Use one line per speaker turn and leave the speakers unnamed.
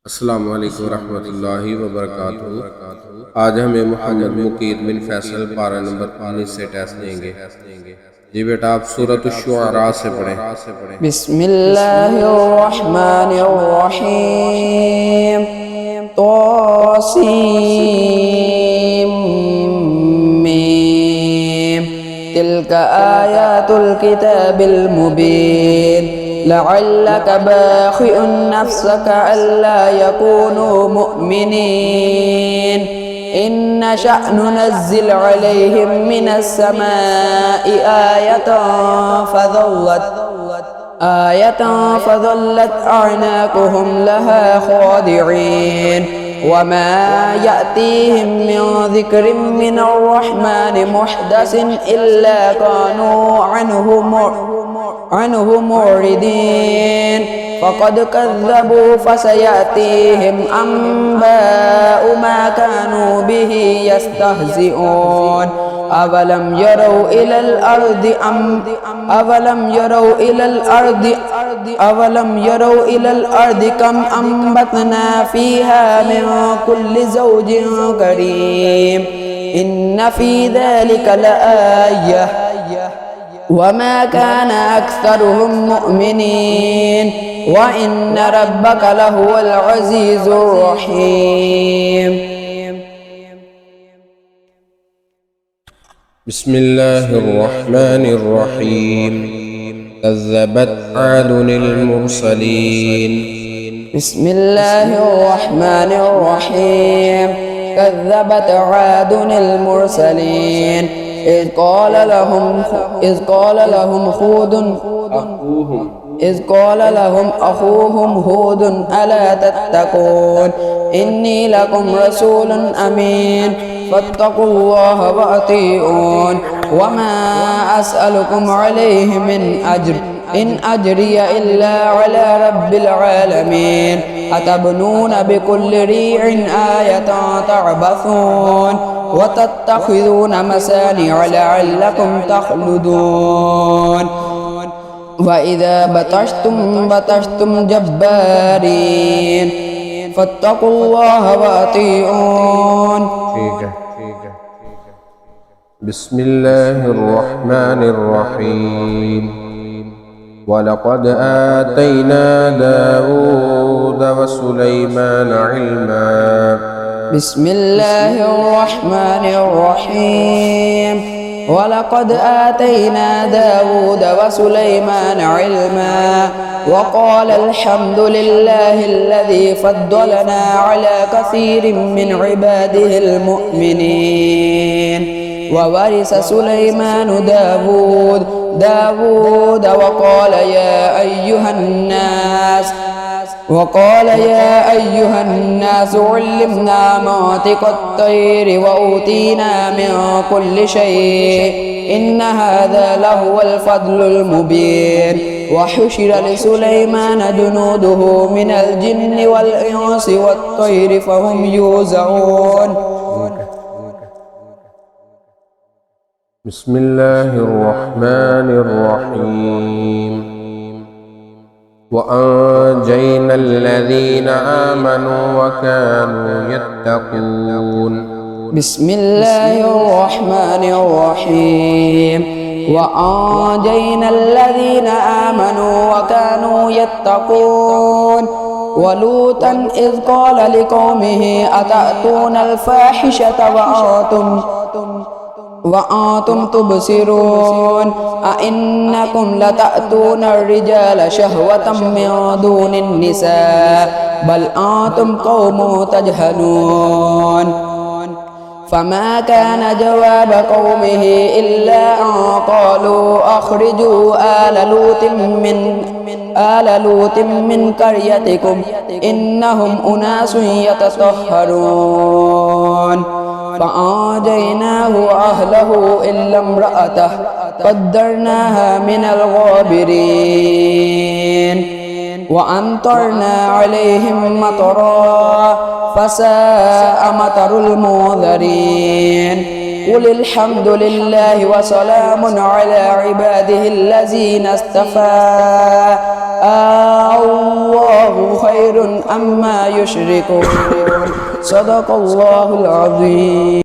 अस्सलामु अलैकुम रहमतुल्लाहि व बरकातुहू। आज हमें मोहम्मद मुकीद बिन फैसल पारा नंबर 19 से टेस्ट देंगे। जी बेटा, आप सूरत शुआरा से पढ़ें।
बिस्मिल्लाहिर्रहमानिर्रहीम। तौसीम मीम। तिल्का आयातुल किताबिल मुबीन। लअल्लक बाखिउन नफ्सक अल्ला यकूनू मुअमिनीन। इन नशअ नुनज़्ज़िल अलैहिम मिनस समाई आयतन फज़ल्लत अअनाकुहुम लहा खादिईन। वमा यअतीहिम मिन ज़िक्रिन मिनर रहमानि मुहदसिन इल्ला कानू अन्हु मुअरिदीन। फ़क़द कज़्ज़बू फ़सयअतीहिम अंबाउ मा कानू बिही यस्तहज़िऊन। अवलम यरौ इलल अर्दि कम अंबतना फ़ीहा मिन कुल्लि ज़ौजिन करीम। इन्न फ़ी ज़ालिका लआयह वमा कान अक्सरुहुम मुअमिनीन व इन्न रब्बक लहुवल अज़ीज़ुर रहीम।
बिस्मिल्लाहिर्रहमानिर्रहीम। कज़्ज़बत आदुल मुरसलीन।
बिस्मिल्लाहिर्रहमानिर्रहीम। कज़्ज़बत आदुल मुरसलीन। إذ قال لهم أخوهم هود ألا تتقون إني لكم رسول أمين فاتقوا الله وأطيعون وما أسألكم عليه من أجر إن أجري إلا على رب العالمين أتبنون بكل ريع آية تعبثون وتتخذون مسانع لعلكم تخلدون وإذا بطشتم جبارين فاتقوا الله وأطيعون.
بسم الله الرحمن الرحيم. ولقد آتينا داود وسليمان علما.
بسم الله الرحمن الرحيم. ولقد آتينا داود وسليمان علما وقال الحمد لله الذي فضلنا على كثير من عباده المؤمنين. وورث سليمان داود وقال يا أيها الناس علمنا منطق الطير وأوتينا من كل شيء إن هذا لهو الفضل المبين. وحشر لسليمان جنوده من الجن والإنس والطير فهم يوزعون.
بسم الله الرحمن الرحيم. وأنجينا الذين آمنوا وكانوا يتقون.
بسم الله الرحمن الرحيم. وأنجينا الذين آمنوا وكانوا يتقون. ولوطا إذ قال لقومه أتأتون الفاحشة وأنتم تبصرون أئنكم لتأتون الرجال شهوة من دون النساء بل أنتم قوم تجهلون. فما كان جواب قومه إلا أن قالوا أخرجوا آل لوط من قريتكم إنهم أناس يتطهرون. فأنجيناه وأهله إلا امرأته قدرناها من الغابرين. وأمطرنا عليهم مطرا فساء مطر المنذرين. قل الحمد لله وسلام على عباده الذين اصطفى الله خير عما يشركون صدق الله العظيم